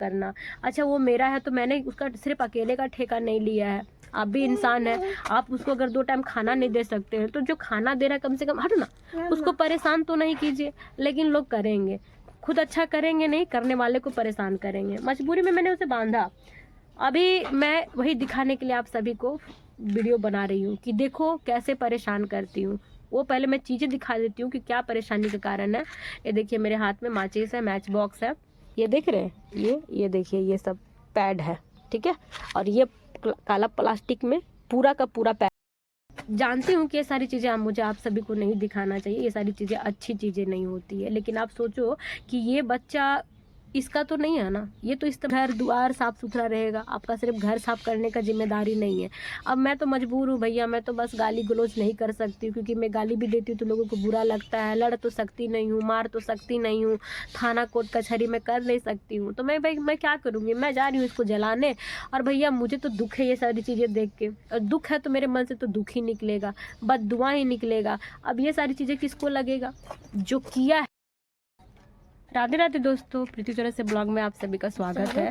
करना। अच्छा वो मेरा है तो मैंने उसका सिर्फ अकेले का ठेका नहीं लिया है, आप भी इंसान है। आप उसको अगर 2 टाइम खाना नहीं दे सकते हैं तो जो खाना दे रहा है कम से कम हट ना, उसको परेशान तो नहीं कीजिए। लेकिन लोग करेंगे, खुद अच्छा करेंगे नहीं, करने वाले को परेशान करेंगे। मजबूरी में मैंने उसे बांधा। अभी मैं वही दिखाने के लिए आप सभी को वीडियो बना रही हूँ कि देखो कैसे परेशान करती हूँ। वो पहले मैं चीज़ें दिखा देती हूँ कि क्या परेशानी के कारण है। ये देखिए मेरे हाथ में माचिस है, मैच बॉक्स है, ये देख रहे हैं, ये देखिए ये सब पैड है, ठीक है। और ये काला प्लास्टिक में पूरा का पूरा पैड। जानती हूँ कि ये सारी चीज़ें आप सभी को नहीं दिखाना चाहिए, ये सारी चीज़ें अच्छी चीज़ें नहीं होती है। लेकिन आप सोचो कि ये बच्चा इसका तो नहीं है ना, ये तो इस तरह घर द्वार साफ सुथरा रहेगा, आपका सिर्फ घर साफ करने का जिम्मेदारी नहीं है। अब मैं तो मजबूर हूँ भैया, मैं तो बस गाली गलौज नहीं कर सकती हूँ, क्योंकि मैं गाली भी देती हूँ तो लोगों को बुरा लगता है। लड़ तो सकती नहीं हूँ, मार तो सकती नहीं हूँ, थाना कोर्ट कचहरी में कर नहीं सकती हूँ, तो मैं क्या करूँगी। मैं जा रही हूँ इसको जलाने। और भैया मुझे तो दुख है ये सारी चीज़ें देख के, और दुख है तो मेरे मन से तो दुख ही निकलेगा, बददुआ ही निकलेगा। अब ये सारी चीज़ें किसको लगेगा, जो किया है। राधे राधे दोस्तों, प्रीति चौरस से ब्लॉग में आप सभी का स्वागत है।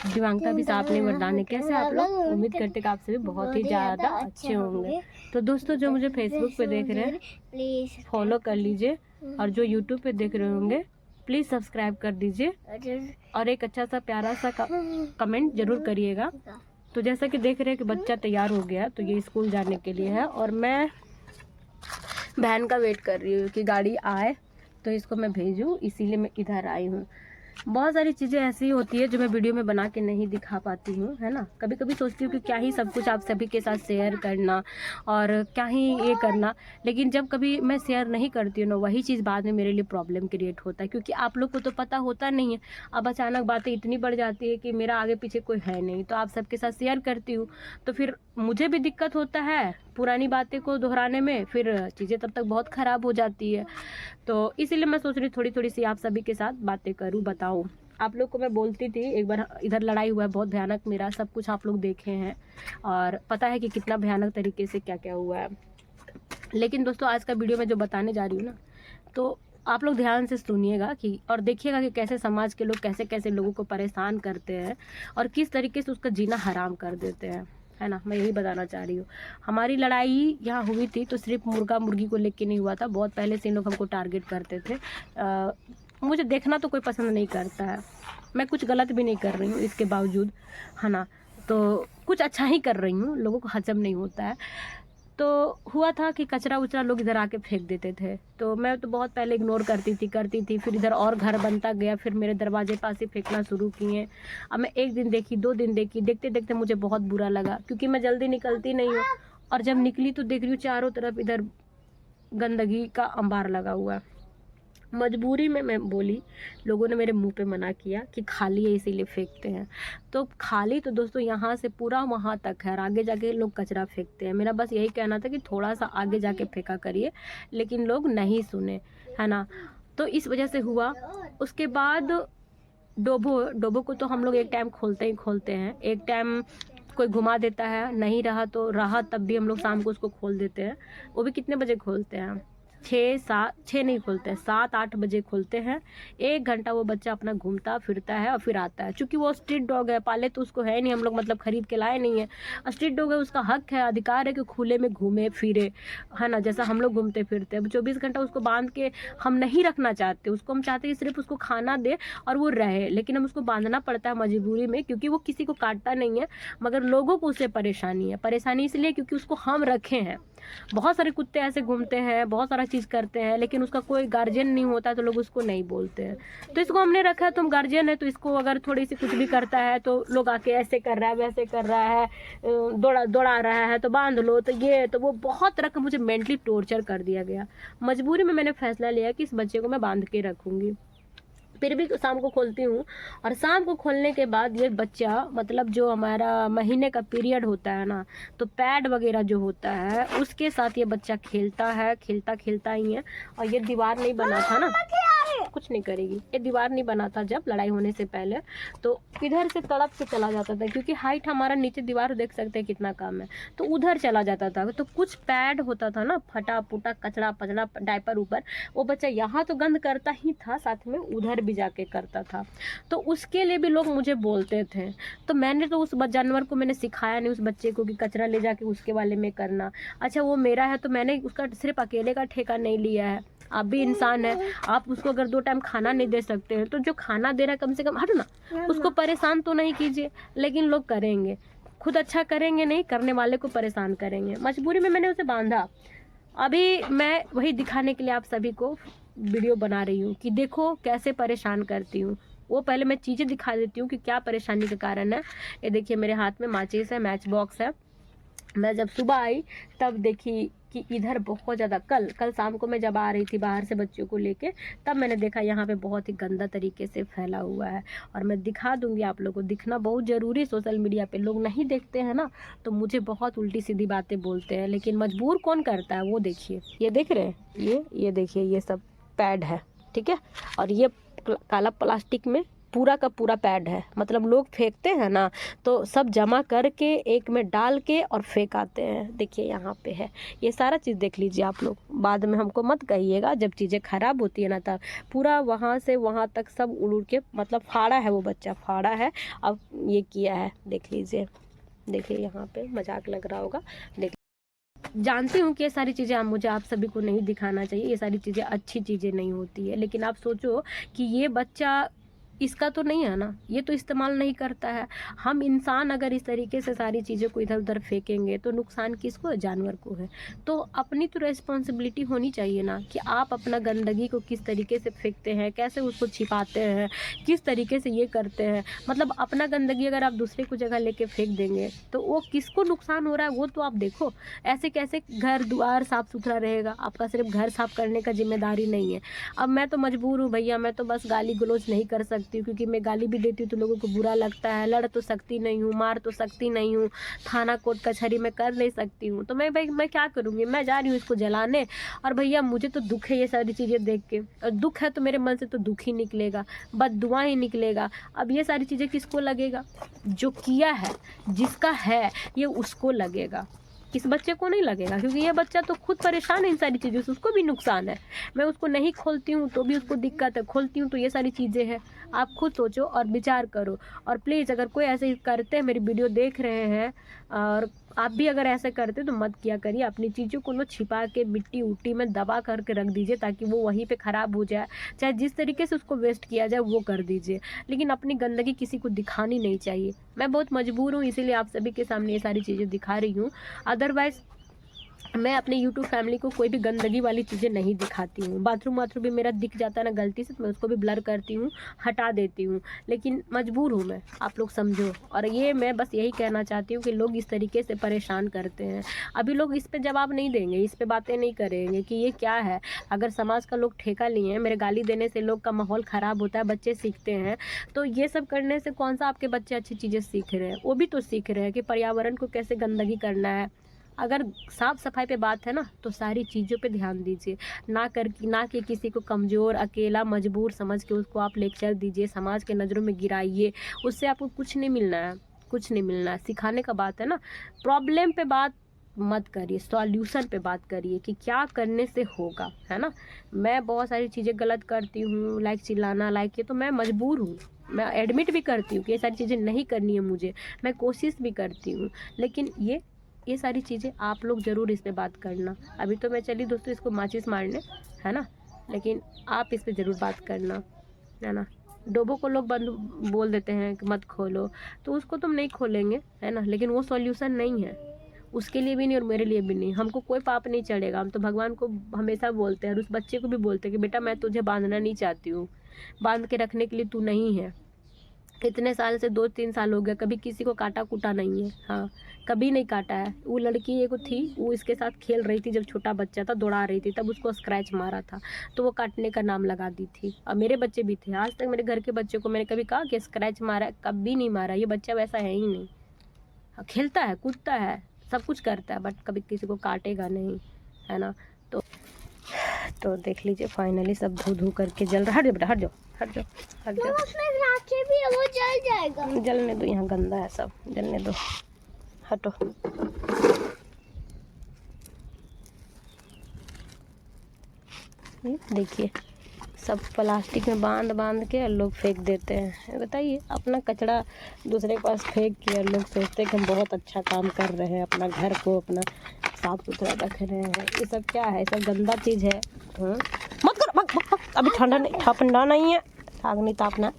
दिवांगता भी साथ नहीं वरदाने, कैसे आप लोग? उम्मीद करते कि आप सभी बहुत ही ज़्यादा अच्छे होंगे। तो दोस्तों जो मुझे फेसबुक पे देख रहे हैं प्लीज़ फॉलो कर लीजिए, और जो यूट्यूब पे देख रहे होंगे प्लीज़ सब्सक्राइब कर दीजिए, और एक अच्छा सा प्यारा सा कमेंट जरूर करिएगा। तो जैसा कि देख रहे हैं कि बच्चा तैयार हो गया, तो ये स्कूल जाने के लिए है, और मैं बहन का वेट कर रही हूँ कि गाड़ी आए तो इसको मैं भेजूँ, इसीलिए मैं इधर आई हूँ। बहुत सारी चीज़ें ऐसी होती है जो मैं वीडियो में बना के नहीं दिखा पाती हूँ, है ना। कभी कभी सोचती हूँ कि क्या ही सब कुछ आप सभी के साथ शेयर करना, और क्या ही ये करना। लेकिन जब कभी मैं शेयर नहीं करती हूँ ना, वही चीज़ बाद में मेरे लिए प्रॉब्लम क्रिएट होता है, क्योंकि आप लोग को तो पता होता नहीं है। अब अचानक बातें इतनी बढ़ जाती है कि मेरा आगे पीछे कोई है नहीं, तो आप सबके साथ शेयर करती हूँ, तो फिर मुझे भी दिक्कत होता है पुरानी बातें को दोहराने में, फिर चीज़ें तब तक बहुत ख़राब हो जाती है। तो इसीलिए मैं सोच रही थोड़ी थोड़ी सी आप सभी के साथ बातें करूं, बताऊं। आप लोग को मैं बोलती थी एक बार, इधर लड़ाई हुआ है बहुत भयानक, मेरा सब कुछ आप लोग देखे हैं और पता है कि कितना भयानक तरीके से क्या क्या हुआ है। लेकिन दोस्तों आज का वीडियो मैं जो बताने जा रही हूँ ना, तो आप लोग ध्यान से सुनिएगा कि और देखिएगा कि कैसे समाज के लोग कैसे कैसे लोगों को परेशान करते हैं और किस तरीके से उसका जीना हराम कर देते हैं, है ना। मैं यही बताना चाह रही हूँ। हमारी लड़ाई यहाँ हुई थी तो सिर्फ मुर्गा मुर्गी को लेके नहीं हुआ था, बहुत पहले से इन लोग हमको टारगेट करते थे। मुझे देखना तो कोई पसंद नहीं करता है, मैं कुछ गलत भी नहीं कर रही हूँ इसके बावजूद, है ना। तो कुछ अच्छा ही कर रही हूँ, लोगों को हजम नहीं होता है। तो हुआ था कि कचरा उचरा लोग इधर आके फेंक देते थे, तो मैं तो बहुत पहले इग्नोर करती थी। फिर इधर और घर बनता गया, फिर मेरे दरवाजे पास ही फेंकना शुरू किए। अब मैं 1 दिन देखी, 2 दिन देखी, देखते देखते मुझे बहुत बुरा लगा, क्योंकि मैं जल्दी निकलती नहीं हूँ। और जब निकली तो देख रही हूँ चारों तरफ इधर गंदगी का अंबार लगा हुआ है। मजबूरी में मैं बोली, लोगों ने मेरे मुंह पे मना किया कि खाली है इसीलिए फेंकते हैं। तो खाली तो दोस्तों यहाँ से पूरा वहाँ तक है, और आगे जाके लोग कचरा फेंकते हैं। मेरा बस यही कहना था कि थोड़ा सा आगे जाके फेंका करिए, लेकिन लोग नहीं सुने, है ना। तो इस वजह से हुआ। उसके बाद डोबो को तो हम लोग एक टाइम खोलते ही खोलते हैं, एक टाइम कोई घुमा देता है, नहीं रहा तो रहा तब भी हम लोग शाम को उसको खोल देते हैं। वो भी कितने बजे खोलते हैं, 6 नहीं खोलते हैं, 7-8 बजे खोलते हैं। 1 घंटा वो बच्चा अपना घूमता फिरता है और फिर आता है। चूंकि वो स्ट्रीट डॉग है, पाले तो उसको है नहीं, हम लोग मतलब खरीद के लाए नहीं है। स्ट्रीट डॉग है, उसका हक है, अधिकार है कि खुले में घूमे फिरे, है ना, जैसा हम लोग घूमते फिरते हैं। 24 घंटा उसको बांध के हम नहीं रखना चाहते, उसको हम चाहते हैं कि सिर्फ उसको खाना दे और वो रहे, लेकिन हम उसको बांधना पड़ता है मजबूरी में, क्योंकि वो किसी को काटता नहीं है, मगर लोगों को उससे परेशानी है। परेशानी इसलिए क्योंकि उसको हम रखे हैं। बहुत सारे कुत्ते ऐसे घूमते हैं, बहुत सारा चीज़ करते हैं, लेकिन उसका कोई गार्जियन नहीं होता, तो लोग उसको नहीं बोलते हैं। तो इसको हमने रखा है, तुम गार्जियन है, तो इसको अगर थोड़ी सी कुछ भी करता है तो लोग आके ऐसे कर रहा है, वैसे कर रहा है, दौड़ा रहा है तो बांध लो, तो ये तो वो, बहुत तरह का मुझे मेंटली टॉर्चर कर दिया गया। मजबूरी में मैंने फैसला लिया कि इस बच्चे को मैं बांध के रखूँगी। फिर भी शाम को खोलती हूँ, और शाम को खोलने के बाद ये बच्चा, मतलब जो हमारा महीने का पीरियड होता है ना, तो पैड वगैरह जो होता है उसके साथ ये बच्चा खेलता है, खेलता ही है। और ये दीवार नहीं बना था ना, कुछ नहीं करेगी। ये दीवार नहीं बना था जब लड़ाई होने से पहले, तो इधर से तड़प के चला जाता था, क्योंकि हाइट हमारा नीचे दीवार देख सकते हैं कितना कम है, तो उधर चला जाता था। तो कुछ पैड होता था ना, फटा फूटा कचड़ा पचड़ा डायपर ऊपर, वो बच्चा यहाँ तो गंद करता ही था, साथ में उधर भी जाके करता था। तो उसके लिए भी लोग मुझे बोलते थे। तो मैंने तो उस जानवर को मैंने सिखाया नहीं, उस बच्चे को, कि कचरा ले जाके उसके वाले में करना। अच्छा वो मेरा है तो मैंने उसका सिर्फ अकेले का ठेका नहीं लिया है, आप भी इंसान है। आप उसको अगर 2 टाइम खाना नहीं दे सकते हैं, तो जो खाना दे रहा है कम से कम हटो ना, उसको परेशान तो नहीं कीजिए। लेकिन लोग करेंगे, खुद अच्छा करेंगे नहीं, करने वाले को परेशान करेंगे। मजबूरी में मैंने उसे बांधा। अभी मैं वही दिखाने के लिए आप सभी को वीडियो बना रही हूँ कि देखो कैसे परेशान करती हूँ। वो पहले मैं चीज़ें दिखा देती हूँ कि क्या परेशानी के कारण है। ये देखिए मेरे हाथ में माचिस है, मैच बॉक्स है। मैं जब सुबह आई तब देखी कि इधर बहुत ज़्यादा, कल शाम को मैं जब आ रही थी बाहर से बच्चों को लेके, तब मैंने देखा यहाँ पे बहुत ही गंदा तरीके से फैला हुआ है। और मैं दिखा दूंगी आप लोगों को, दिखना बहुत ज़रूरी। सोशल मीडिया पे लोग नहीं देखते हैं ना, तो मुझे बहुत उल्टी सीधी बातें बोलते हैं, लेकिन मजबूर कौन करता है। वो देखिए, ये देख रहे हैं, ये देखिए, ये सब पैड है, ठीक है। और ये काला प्लास्टिक में पूरा का पूरा पैड है। मतलब लोग फेंकते हैं ना, तो सब जमा करके एक में डाल के और फेंक आते हैं। देखिए यहाँ पे है, ये सारा चीज़ देख लीजिए आप लोग, बाद में हमको मत कहिएगा। जब चीज़ें ख़राब होती है ना, तब पूरा वहाँ से वहाँ तक सब उड़ के, मतलब फाड़ा है, वो बच्चा फाड़ा है। अब ये किया है, देख लीजिए, देखिए यहाँ पे, मजाक लग रहा होगा। देख, जानती हूँ कि ये सारी चीज़ें आप सभी को नहीं दिखाना चाहिए, ये सारी चीज़ें अच्छी चीज़ें नहीं होती है। लेकिन आप सोचो कि ये बच्चा इसका तो नहीं है ना, ये तो इस्तेमाल नहीं करता है। हम इंसान अगर इस तरीके से सारी चीज़ों को इधर उधर फेंकेंगे तो नुकसान किसको है? जानवर को है। तो अपनी तो रिस्पॉन्सिबिलिटी होनी चाहिए ना, कि आप अपना गंदगी को किस तरीके से फेंकते हैं, कैसे उसको छिपाते हैं, किस तरीके से ये करते हैं। मतलब अपना गंदगी अगर आप दूसरे को जगह लेके फेंक देंगे तो वो किसको नुकसान हो रहा है, वो तो आप देखो। ऐसे कैसे घर द्वार साफ सुथरा रहेगा? आपका सिर्फ घर साफ करने का जिम्मेदारी नहीं है। अब मैं तो मजबूर हूँ भैया, मैं तो बस गाली गलौज नहीं कर सकती, क्योंकि मैं गाली भी देती हूँ तो लोगों को बुरा लगता है। लड़ तो सकती नहीं हूँ, मार तो सकती नहीं हूँ, थाना कोर्ट कचहरी में कर नहीं सकती हूँ, तो मैं क्या करूँगी? मैं जा रही हूँ इसको जलाने। और भैया मुझे तो दुख है ये सारी चीज़ें देख के, और दुख है तो मेरे मन से तो दुख ही निकलेगा, बददुआ ही निकलेगा। अब ये सारी चीज़ें किसको लगेगा? जो किया है, जिसका है, ये उसको लगेगा, इस बच्चे को नहीं लगेगा, क्योंकि ये बच्चा तो खुद परेशान है इन सारी चीज़ों से, उसको भी नुकसान है। मैं उसको नहीं खोलती हूँ तो भी उसको दिक्कत है, खोलती हूँ तो ये सारी चीज़ें हैं। आप खुद सोचो और विचार करो। और प्लीज़ अगर कोई ऐसे करते हैं, मेरी वीडियो देख रहे हैं और आप भी अगर ऐसे करते तो मत किया करिए। अपनी चीज़ों को ना छिपा के मिट्टी उट्टी में दबा करके रख दीजिए, ताकि वो वहीं पे ख़राब हो जाए। चाहे जिस तरीके से उसको वेस्ट किया जाए वो कर दीजिए, लेकिन अपनी गंदगी किसी को दिखानी नहीं चाहिए। मैं बहुत मजबूर हूँ, इसीलिए आप सभी के सामने ये सारी चीज़ें दिखा रही हूँ। अदरवाइज़ मैं अपने यूट्यूब फैमिली को कोई भी गंदगी वाली चीज़ें नहीं दिखाती हूँ। बाथरूम भी मेरा दिख जाता है ना गलती से, तो मैं उसको भी ब्लर करती हूँ, हटा देती हूँ। लेकिन मजबूर हूँ मैं, आप लोग समझो। और ये मैं बस यही कहना चाहती हूँ कि लोग इस तरीके से परेशान करते हैं। अभी लोग इस पे जवाब नहीं देंगे, इस पे बातें नहीं करेंगे कि ये क्या है। अगर समाज का लोग ठेका लिए हैं, मेरे गाली देने से लोग का माहौल ख़राब होता है, बच्चे सीखते हैं, तो ये सब करने से कौन सा आपके बच्चे अच्छी चीज़ें सीख रहे हैं? वो भी तो सीख रहे हैं कि पर्यावरण को कैसे गंदगी करना है। अगर साफ सफाई पे बात है ना, तो सारी चीज़ों पे ध्यान दीजिए, ना कि किसी को कमज़ोर, अकेला, मजबूर समझ के उसको आप लेक्चर दीजिए, समाज के नज़रों में गिराइए। उससे आपको कुछ नहीं मिलना है, कुछ नहीं मिलना है। सिखाने का बात है ना, प्रॉब्लम पे बात मत करिए, सॉल्यूशन पे बात करिए कि क्या करने से होगा, है ना। मैं बहुत सारी चीज़ें गलत करती हूँ, लाइक चिल्लाना, लाइक ये तो मैं मजबूर हूँ। मैं एडमिट भी करती हूँ कि ये सारी चीज़ें नहीं करनी है मुझे, मैं कोशिश भी करती हूँ। लेकिन ये सारी चीज़ें आप लोग ज़रूर इस पे बात करना। अभी तो मैं चली दोस्तों इसको माचिस मारने, है ना, लेकिन आप इस पे ज़रूर बात करना, है ना। डोबो को लोग बंद बोल देते हैं कि मत खोलो, तो उसको तुम नहीं खोलेंगे, है ना, लेकिन वो सॉल्यूशन नहीं है, उसके लिए भी नहीं और मेरे लिए भी नहीं। हमको कोई पाप नहीं चढ़ेगा, हम तो भगवान को हमेशा बोलते हैं और उस बच्चे को भी बोलते हैं कि बेटा मैं तुझे बांधना नहीं चाहती हूँ, बांध के रखने के लिए तू नहीं है। इतने साल से 2-3 साल हो गए, कभी किसी को काटा कूटा नहीं है, हाँ कभी नहीं काटा है। वो लड़की एक थी, वो इसके साथ खेल रही थी, जब छोटा बच्चा था दौड़ा रही थी, तब उसको स्क्रैच मारा था, तो वो काटने का नाम लगा दी थी। और मेरे बच्चे भी थे, आज तक मेरे घर के बच्चे को मैंने कभी कहा कि स्क्रैच मारा, कभी नहीं मारा। ये बच्चा वैसा है ही नहीं, खेलता है, कूदता है, सब कुछ करता है, बट कभी किसी को काटेगा नहीं, है ना। तो देख लीजिए फाइनली सब धो धो करके जल रहा है। हट जाओ बेटा, हट जाओ हट जाओ हट जाओ। उसमें राखी भी है, वो जल जाएगा। जलने दो, यहाँ गंदा है सब, जलने दो, हटो। देखिए सब प्लास्टिक में बांध बांध के लोग फेंक देते हैं। बताइए, अपना कचरा दूसरे के पास फेंक के लोग सोचते हैं कि हम बहुत अच्छा काम कर रहे हैं, अपना घर को अपना साफ सुथरा रख रहे हैं। ये सब क्या है? सब गंदा चीज़ है। मत करो, मत, मत, मत। अभी ठंडा नहीं है, आग नहीं तापना।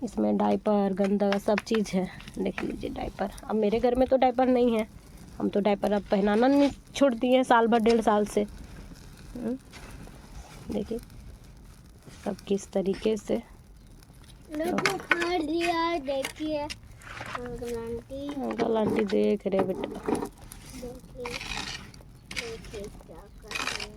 इसमें डायपर गंदा सब चीज़ है। देख लीजिए डायपर। अब मेरे घर में तो डायपर नहीं है, हम तो डायपर अब पहनाना नहीं छोड़ दिए साल भर 1.5 साल से। देखिए सब किस तरीके से फाड़ दिया। देखिए अंकल आंटी देख रहे बेटा। देखिए क्या कर रहे हैं।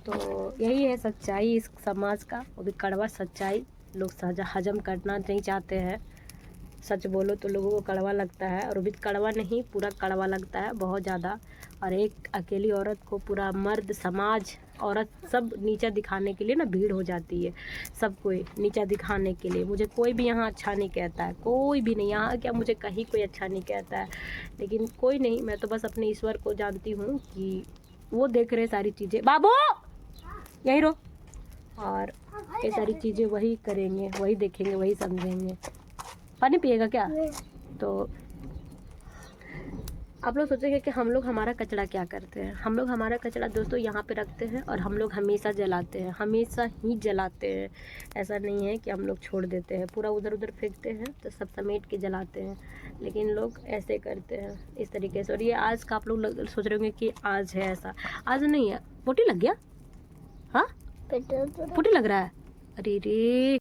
तो यही है सच्चाई इस समाज का, वो भी कड़वा सच्चाई। लोग हजम करना नहीं चाहते हैं। सच बोलो तो लोगों को कड़वा लगता है, और भी कड़वा नहीं, पूरा कड़वा लगता है बहुत ज़्यादा। और एक अकेली औरत को पूरा मर्द समाज औरत सब नीचा दिखाने के लिए ना भीड़ हो जाती है। सब कोई नीचा दिखाने के लिए। मुझे कोई भी यहाँ अच्छा नहीं कहता है, कोई भी नहीं। यहाँ क्या मुझे कहीं कोई अच्छा नहीं कहता है, लेकिन कोई नहीं, मैं तो बस अपने ईश्वर को जानती हूँ कि वो देख रहे सारी चीज़ें। बाबू यहीं रहो। और ये सारी चीज़ें वही करेंगे, वही देखेंगे, वही समझेंगे। पानी पिएगा क्या? तो आप लोग सोचेंगे कि हम लोग हमारा कचरा क्या करते हैं। हम लोग हमारा कचरा दोस्तों यहाँ पे रखते हैं, और हम लोग हमेशा जलाते हैं, हमेशा ही जलाते हैं। ऐसा नहीं है कि हम लोग छोड़ देते हैं, पूरा उधर उधर फेंकते हैं तो सब समेट के जलाते हैं। लेकिन लोग ऐसे करते हैं इस तरीके से। और ये आज का आप लोग सोच रहे होंगे कि आज है ऐसा, आज नहीं है। पोटी लग गया? हाँ पोटी लग रहा है? अरे रे